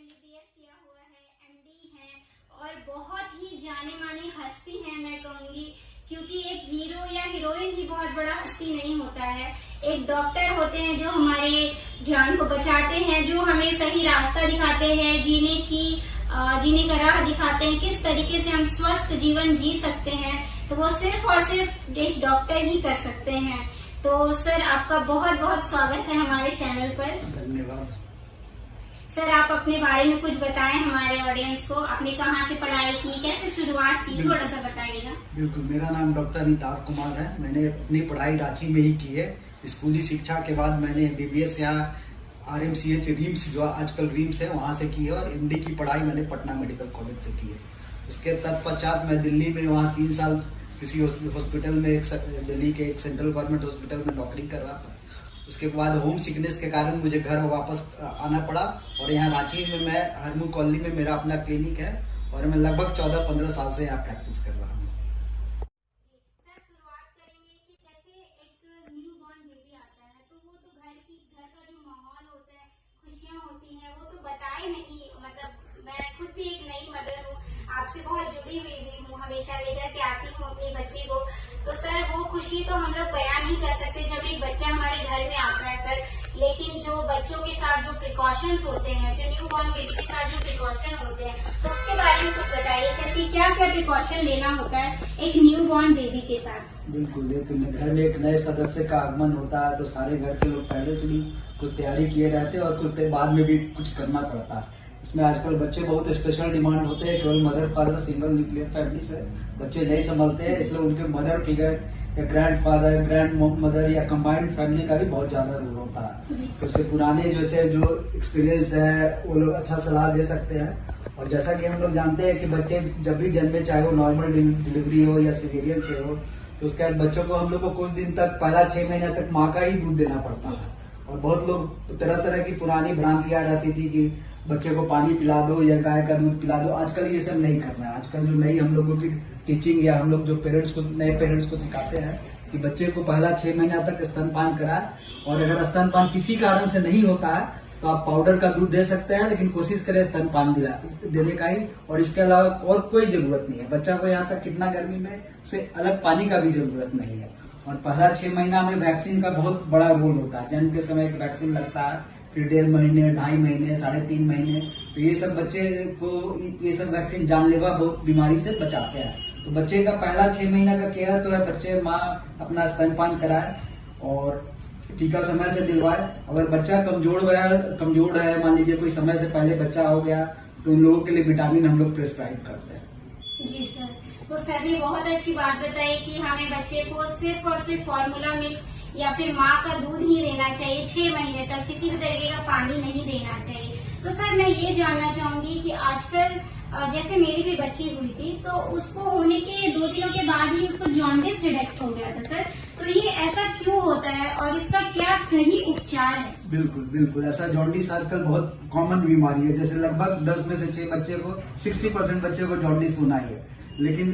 MBBS किया हुआ है, MD है और बहुत ही जाने मानी हस्ती है मैं कहूँगी, क्योंकि एक हीरो या हीरोइन ही बहुत बड़ा हस्ती नहीं होता है। एक डॉक्टर होते हैं जो हमारे जान को बचाते हैं, जो हमें सही रास्ता दिखाते हैं, जीने का राह दिखाते हैं, किस तरीके से हम स्वस्थ जीवन जी सकते हैं, तो वो सिर्फ और सिर्फ एक डॉक्टर ही कर सकते हैं। तो सर आपका बहुत बहुत स्वागत है हमारे चैनल पर। धन्यवाद। सर आप अपने बारे में कुछ बताएं हमारे ऑडियंस को, आपने कहाँ से पढ़ाई की, कैसे शुरुआत की, थोड़ा सा बताइएगा। बिल्कुल, मेरा नाम डॉक्टर अमिताभ कुमार है। मैंने अपनी पढ़ाई रांची में ही की है। स्कूली शिक्षा के बाद मैंने MBBS यहाँ RMCH रिम्स, जो आजकल रिम्स है, वहाँ से की है, और MD की पढ़ाई मैंने पटना मेडिकल कॉलेज से की है। उसके तत्पश्चात मैं दिल्ली में वहाँ 3 साल किसी हॉस्पिटल में, दिल्ली के एक सेंट्रल गवर्नमेंट हॉस्पिटल में नौकरी कर रहा था। उसके बाद होम सिकनेस के कारण मुझे घर वापस आना पड़ा, और यहाँ रांची में मैं हरमू कॉलोनी में मेरा अपना क्लिनिक है, और मैं लगभग 14-15 साल से यहाँ प्रैक्टिस कर रहा हूँ। सर शुरुआत करेंगे कि जैसे एक न्यू बॉर्न बेबी आता है तो वो तो घर का जो माहौल होता है, खुशियाँ होती हैं, वो तो बताए नहीं। मतलब मैं खुद भी एक नई मदर हूँ, आपसे बहुत जुड़ी हुई भी हूँ, हमेशा लेकर के आती हूँ अपने बच्चे को। तो सर वो खुशी तो हम लोग बयान नहीं कर सकते जब एक बच्चा हमारे घर में आता है सर, लेकिन जो बच्चों के साथ जो प्रिकॉशंस होते हैं, जो न्यू बॉर्न बेबी के साथ जो प्रिकॉशन होते हैं, तो उसके बारे में कुछ बताइए सर कि क्या क्या प्रिकॉशन लेना होता है एक न्यू बॉर्न बेबी के साथ। बिल्कुल, लेकिन घर में एक नए सदस्य का आगमन होता है तो सारे घर के लोग पहले से भी कुछ तैयारी किए रहते हैं, और कुछ बाद में भी कुछ करना पड़ता है। इसमें आजकल बच्चे बहुत स्पेशल डिमांड होते हैं। केवल mother father single nuclear family से बच्चे नहीं संभलते हैं, इसलिए उनके मदर फिगर या ग्रैंड फादर, ग्रैंड मदर या कंबाइंड फैमिली का भी बहुत ज्यादा रोल होता है। सबसे पुराने जैसे जो एक्सपीरियंस है वो लोग अच्छा सलाह दे सकते हैं। और जैसा कि हम लोग जानते हैं कि बच्चे जब भी जन्मे, चाहे वो नॉर्मल डिलीवरी हो या सीजेरियन से हो, तो उसके बाद बच्चों को हम लोग को कुछ दिन तक, पहला 6 महीने तक माँ का ही दूध देना पड़ता है। और बहुत लोग तरह तरह की पुरानी भ्रांतियां रहती थी कि बच्चे को पानी पिला दो या गाय का दूध पिला दो। आजकल ये सब नहीं करना है। आजकल जो नई हम लोगों की टीचिंग, या हम लोग जो नए पेरेंट्स को सिखाते हैं कि बच्चे को पहला 6 महीना तक स्तनपान कराए, और अगर स्तनपान किसी कारण से नहीं होता है तो आप पाउडर का दूध दे सकते हैं, लेकिन कोशिश करें स्तनपान देने का ही। और इसके अलावा और कोई जरूरत नहीं है। बच्चा को यहाँ तक कितना गर्मी में से अलग पानी का भी जरूरत नहीं है। और पहला 6 महीना में वैक्सीन का बहुत बड़ा रोल होता है। जन्म के समय एक वैक्सीन लगता है, फिर 1.5 महीने, 2.5 महीने, 3.5 महीने। तो ये सब बच्चे को, ये सब वैक्सीन जानलेवा बहुत बीमारी से बचाते हैं। तो बच्चे का पहला 6 महीना का केयर तो है बच्चे माँ अपना स्तनपान कराए और टीका समय से दिलवाए। अगर बच्चा कमजोर है, मान लीजिए कोई समय से पहले बच्चा हो गया, तो उन लोगों के लिए विटामिन हम लोग प्रिस्क्राइब करते हैं। जी सर, तो सर ने बहुत अच्छी बात बताई कि हमें बच्चे को सिर्फ और सिर्फ फॉर्मूला मिल्क या फिर माँ का दूध ही देना चाहिए 6 महीने तक, किसी भी तरीके का पानी नहीं देना चाहिए। तो सर मैं ये जानना चाहूंगी कि आजकल जैसे मेरी भी बच्ची हुई थी, तो उसको होने के 2 दिनों के बाद ही उसको जॉन्डिस डिटेक्ट हो गया था सर। तो ये ऐसा क्यों होता है और इसका क्या सही उपचार है? बिल्कुल बिल्कुल, ऐसा जॉन्डिस आजकल बहुत कॉमन बीमारी है। जैसे लगभग 10 में से 6 बच्चे को, 60% बच्चे को जॉन्डिस होना ही है। लेकिन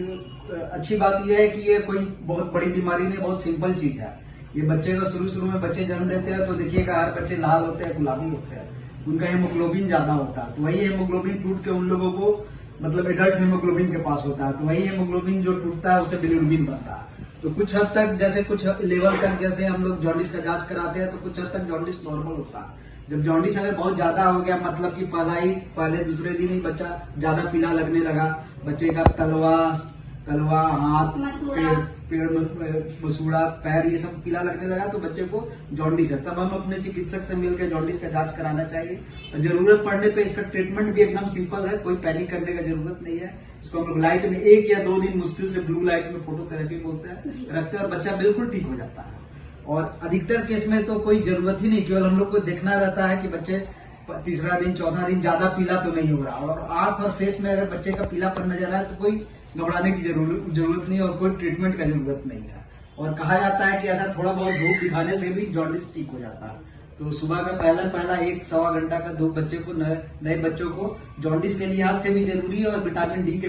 अच्छी बात यह है कि ये कोई बहुत बड़ी बीमारी नहीं, बहुत सिंपल चीज है। ये बच्चे को शुरू में बच्चे जन्म लेते हैं तो देखिएगा हर बच्चे लाल होते हैं, गुलाबी होते हैं, उनका हेमोग्लोबिन ज्यादा होता है। तो वही हेमोग्लोबिन टूट के उन लोगों को, मतलब एडल्ट हेमोग्लोबिन के पास होता है, तो वही हेमोग्लोबिन जो टूटता है उसे बिलिरुबिन बनता है। तो कुछ हद तक, जैसे कुछ लेवल तक, जैसे हम लोग जॉन्डिस का जांच कराते हैं तो कुछ हद तक जॉन्डिस नॉर्मल होता है। जब जॉन्डिस अगर बहुत ज्यादा हो गया, मतलब कि पहले दूसरे दिन ही बच्चा ज्यादा पीला लगने लगा, बच्चे का तलवा, हाथ, पेड़, मसूड़ा, पैर, ये सब पीला लगने लगा, तो बच्चे को जॉन्डिस है। तब हम अपने चिकित्सक से मिलकर जॉन्डिस का जांच कराना चाहिए। और जरूरत पड़ने पे इसका ट्रीटमेंट भी एकदम सिंपल है, कोई पैनिक करने का जरूरत नहीं है। इसको हम लोग लाइट में 1 या 2 दिन मुश्किल से, ब्लू लाइट में फोटोथेरेपी बोलते हैं, रखते हैं, और बच्चा बिल्कुल ठीक हो जाता है। और अधिकतर केस में तो कोई जरूरत ही नहीं, केवल हम लोग को देखना रहता है कि बच्चे 3रा दिन, 14 दिन ज्यादा पीला तो नहीं हो रहा। और आंख और फेस में अगर बच्चे का पीलापन नजर आए तो कोई घबराने की जरूरत नहीं, और कोई ट्रीटमेंट का जरूरत नहीं है। और कहा जाता है कि अगर थोड़ा बहुत धूप दिखाने से भी जॉन्डिस ठीक हो जाता है। तो सुबह का पहला 1-1.25 घंटा का धूप बच्चे को, नए बच्चों को जॉन्डिस के लिहाज से भी जरूरी है, और विटामिन डी के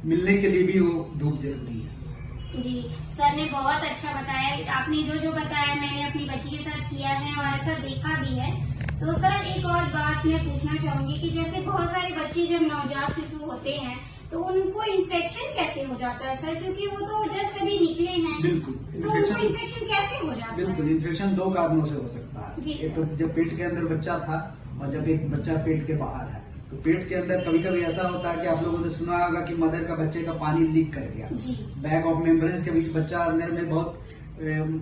मिलने के लिए भी वो धूप जरूरी है। जी सर ने बहुत अच्छा बताया। आपने जो बताया मैंने अपनी बच्ची के साथ किया है और ऐसा देखा भी है। तो सर एक और बात मैं पूछना चाहूंगी कि जैसे बहुत सारे बच्चे जब नवजात शिशु होते हैं तो उनको इन्फेक्शन कैसे हो जाता है सर, क्योंकि वो तो जस्ट अभी निकले हैं। बिल्कुल, तो उनको इन्फेक्शन कैसे हो जाता है? बिल्कुल, इन्फेक्शन दो कारणों से हो सकता है। एक तो जब पेट के अंदर बच्चा था और जब एक बच्चा पेट के बाहर है, तो पेट के अंदर कभी कभी ऐसा होता है कि आप लोगों ने सुना होगा कि मदर का बच्चे का पानी लीक कर गया। बैग ऑफ मेम्ब्रेन्स के बीच बच्चा अंदर में बहुत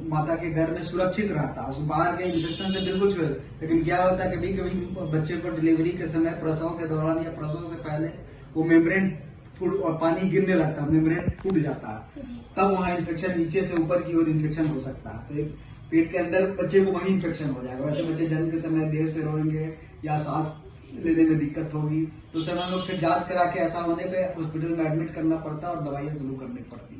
माता के घर में सुरक्षित रहता है, उस बाहर के इन्फेक्शन से बिल्कुल सुरक्षित। लेकिन क्या होता है कभी कभी बच्चे को डिलीवरी के समय, प्रसव के दौरान या प्रसव से पहले वो मेम्ब्रेन फूट और पानी गिरने लगता है, मेम्ब्रेन फूट जाता है, तब वहाँ इन्फेक्शन नीचे से ऊपर की ओर इन्फेक्शन हो सकता है। तो एक पेट के अंदर बच्चे को वहीं इन्फेक्शन हो जाएगा। वैसे बच्चे जन्म के समय देर से रोएंगे या सांस लेने में दिक्कत होगी, तो उस समय हम लोग फिर जांच करा के ऐसा होने पे हॉस्पिटल में एडमिट करना पड़ता है और दवाइयाँ शुरू करनी पड़ती है।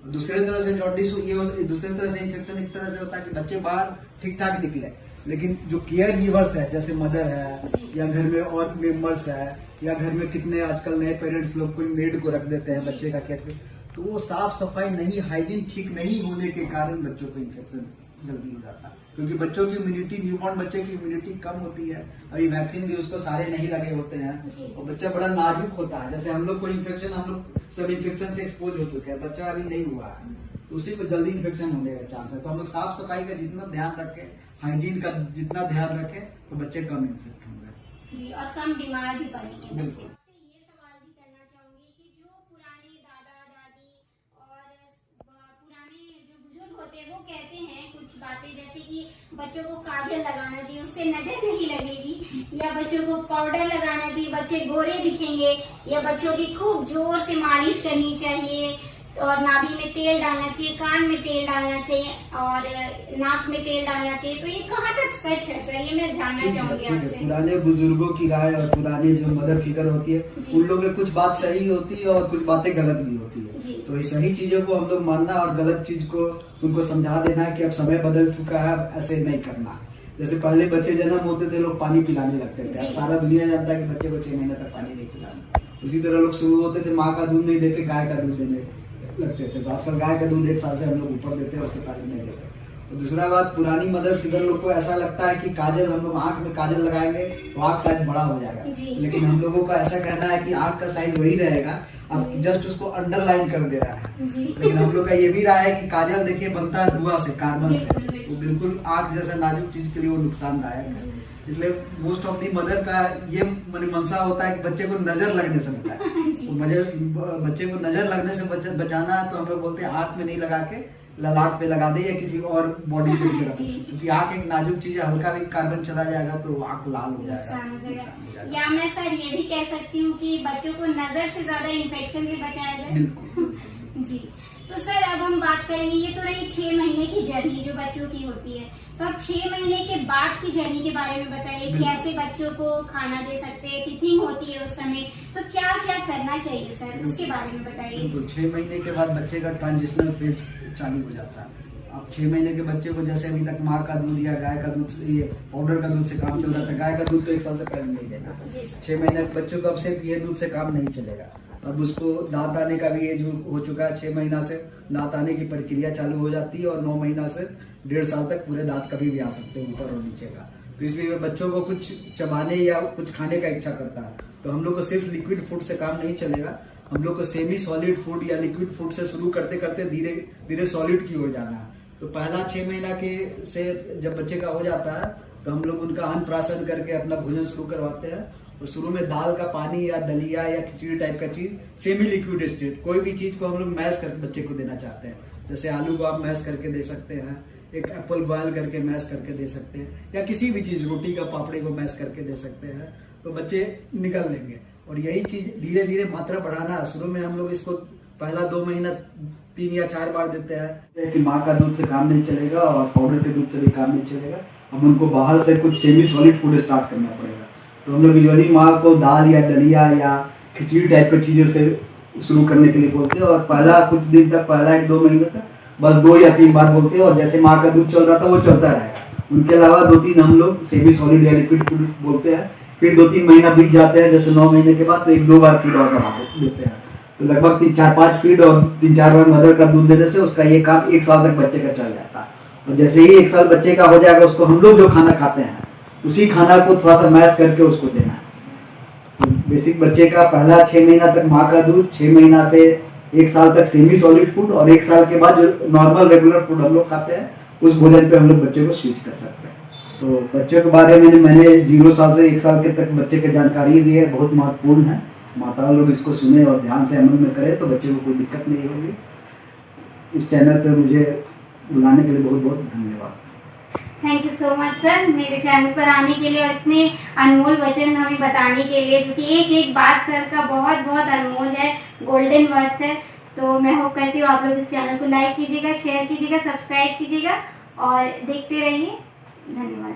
दूसरे तरह से जॉन्डिस ये दूसरे तरह से इन्फेक्शन इस तरह से होता है कि बच्चे बाहर ठीक ठाक निकले, लेकिन जो केयर गिवर्स है जैसे मदर है या घर में और मेंबर्स है या घर में कितने आजकल नए पेरेंट्स लोग कोई मेड को रख देते हैं बच्चे का केयर, तो वो साफ सफाई नहीं, हाइजीन ठीक नहीं होने के कारण बच्चों को इन्फेक्शन जल्दी हो जाता है। क्योंकि बच्चों की इम्यूनिटी, न्यूबॉर्न बच्चे की इम्यूनिटी कम होती है, अभी वैक्सीन भी उसको सारे नहीं लगे होते हैं और बच्चा बड़ा नाजुक होता है। जैसे हम लोग को इन्फेक्शन, हम लोग सब इन्फेक्शन से एक्सपोज हो चुके हैं, बच्चा अभी नहीं हुआ है, तो उसी को जल्दी इन्फेक्शन होने का चांस है। तो हम लोग साफ सफाई का जितना ध्यान रखें, हाइजीन का जितना ध्यान रखें, तो बच्चे कम इन्फेक्ट होंगे जी, और कम बीमार भी पड़ेंगे। बिल्कुल। ये सवाल भी करना चाहूंगी कि जो पुराने दादा दादी और पुराने जो बुजुर्ग होते हैं वो कहते हैं कुछ बातें, जैसे कि बच्चों को काजल लगाना चाहिए, उससे नजर नहीं लगेगी, या बच्चों को पाउडर लगाना चाहिए, बच्चे गोरे दिखेंगे, या बच्चों की खूब जोर से मालिश करनी चाहिए और नाभि में तेल डालना चाहिए, कान में तेल डालना चाहिए और नाक में तेल डालना चाहिए। तो ये कहाँ तक सच है सर, ये मैं जानना चाहूंगी आपसे। पुराने बुजुर्गों की राय और पुराने जो मदर फिगर होती है उन लोगों की कुछ बात सही होती है और कुछ बातें गलत भी होती है। तो इस सही चीजों को हम लोग मानना और गलत चीज को उनको समझा देना है कि अब समय बदल चुका है, अब ऐसे नहीं करना। जैसे पहले बच्चे जन्म होते थे लोग पानी पिलाने लगते थे, अब सारा दुनिया जानता है कि बच्चे को 6 महीने तक पानी नहीं पिलाना। उसी तरह लोग शुरू होते थे माँ का दूध नहीं देके गाय का दूध देने लगते थे, तो आजकल गाय का दूध 1 साल से हम लोग ऊपर देते हैं, उसके कारण नहीं देते। और दूसरा बात, पुरानी मदर फिगर लोग को ऐसा लगता है कि काजल, हम लोग आंख में काजल लगाएंगे तो आंख साइज बड़ा हो जाएगा, लेकिन हम लोगों का ऐसा कहना है कि आंख का साइज वही रहेगा, अब जस्ट उसको अंडरलाइन कर दे रहा है। लेकिन हम लोग का ये भी रहा है कि काजल देखिए बनता है धुआं से, कार्बन से, वो बिल्कुल आंख जैसा नाजुक चीज के लिए वो नुकसानदायक है। इसलिए मोस्ट ऑफ दी मदर का ये मनसा होता है कि बच्चे को नजर लगने से बचाए। तो बच्चे को नजर लगने से बचाना है तो हम लोग बोलते हैं आंख में नहीं लगा के ललाट पे लगा दे या किसी और बॉडी पे लगा दे, क्योंकि आंख एक नाजुक चीज है, हल्का भी कार्बन चला जाएगा तो आंख लाल हो जाएगा। या मैं सर ये भी कह सकती हूँ कि बच्चों को नजर से ज्यादा इन्फेक्शन से बचाया जाए। बिल्कुल जी। तो सर अब हम बात करेंगे, ये तो रही 6 महीने की जर्नी जो बच्चों की होती है, तो अब 6 महीने के बाद की जर्नी के बारे में बताइए, कैसे बच्चों को खाना दे सकते हैं, टिथिंग होती है उस समय, तो क्या क्या करना चाहिए सर, उसके बारे में बताइए। बिल्कुल, 6 महीने के बाद बच्चे का ट्रांजिशनल फेज चालू हो जाता है। अब 6 महीने के बच्चे को जैसे अभी तक माँ का दूध या गाय का दूध, ये पाउडर का दूध से काम चल रहा था, गाय का दूध तो 1 साल से पहले नहीं देना। 6 महीने के बच्चों को अब से ये दूध से काम नहीं चलेगा। अब उसको दांत आने का भी एज हो चुका है, 6 महीना से दांत आने की प्रक्रिया चालू हो जाती है और 9 महीना से 1.5 साल तक पूरे दांत कभी भी आ सकते हैं, ऊपर और नीचे का। तो इसलिए बच्चों को कुछ चबाने या कुछ खाने का इच्छा करता है, तो हम लोग को सिर्फ लिक्विड फूड से काम नहीं चलेगा, हम लोग को सेमी सॉलिड फूड या लिक्विड फूड से शुरू करते करते धीरे धीरे सॉलिड की ओर जाना है। तो पहला 6 महीना के से जब बच्चे का हो जाता है तो हम लोग उनका अन्नप्राशन करके अपना भोजन शुरू करवाते हैं। और शुरू में दाल का पानी या दलिया या खिचड़ी टाइप का चीज, सेमी लिक्विड स्टेट, कोई भी चीज को हम लोग मैश कर बच्चे को देना चाहते हैं, जैसे आलू को आप मैश करके दे सकते हैं, एक एप्पल बॉयल करके मैश करके दे सकते हैं, या किसी भी चीज, रोटी का पापड़ी को मैश करके दे सकते हैं, तो बच्चे निकल लेंगे। और यही चीज धीरे धीरे मात्रा बढ़ाना है। शुरू में हम लोग इसको पहला 2 महीना 3 या 4 बार देते हैं कि माँ का दूध से काम नहीं चलेगा और पाउडर के दूध से भी काम नहीं चलेगा, हम उनको बाहर से कुछ सेमी सॉलिड फूड स्टार्ट करना पड़ेगा। तो हम लोग यूजुअली माँ को दाल या दलिया या खिचड़ी टाइप की चीज़ों से शुरू करने के लिए बोलते हैं, और पहला कुछ दिन तक, पहला 1-2 महीने तक बस 2 या 3 बार बोलते हैं, और जैसे माँ का दूध चल रहा था वो चलता रहेगा। उनके अलावा 2-3 हम लोग सेमी सॉलिड या लिक्विड फूड बोलते हैं। फिर 2-3 महीना बीत जाते हैं, जैसे 9 महीने के बाद तो 1-2 बार फीड और बढ़ा देते हैं। तो लगभग 3-4-5 फीड और 3-4 बार मदर का दूध देने से उसका ये काम 1 साल तक बच्चे का चल जाता है। और जैसे ही 1 साल बच्चे का हो जाएगा, उसको हम लोग जो खाना खाते हैं उसी खाना को थोड़ा सा मैश करके उसको देना है। तो बेसिक बच्चे का पहला 6 महीना तक माँ का दूध, 6 महीना से 1 साल तक सेमी सॉलिड फूड, और 1 साल के बाद जो नॉर्मल रेगुलर फूड हम लोग खाते हैं उस भोजन पे हम लोग बच्चे को स्विच कर सकते हैं। तो बच्चे के बारे में मैंने 0 साल से 1 साल के तक बच्चे की जानकारी दी है, बहुत महत्वपूर्ण है। माता लोग इसको सुने और ध्यान से अमल में करें तो बच्चे को कोई दिक्कत नहीं होगी। इस चैनल पे मुझे बुलाने के लिए बहुत बहुत धन्यवाद। Thank you so much sir, मेरे चैनल पर आने के लिए और इतने अनमोल वचन हमें बताने के लिए, क्योंकि एक एक बात सर का बहुत बहुत अनमोल है, गोल्डन वर्ड्स है। तो मैं होप करती हूँ आप लोग इस चैनल को लाइक कीजिएगा, शेयर कीजिएगा, सब्सक्राइब कीजिएगा और देखते रहिए। धन्यवाद।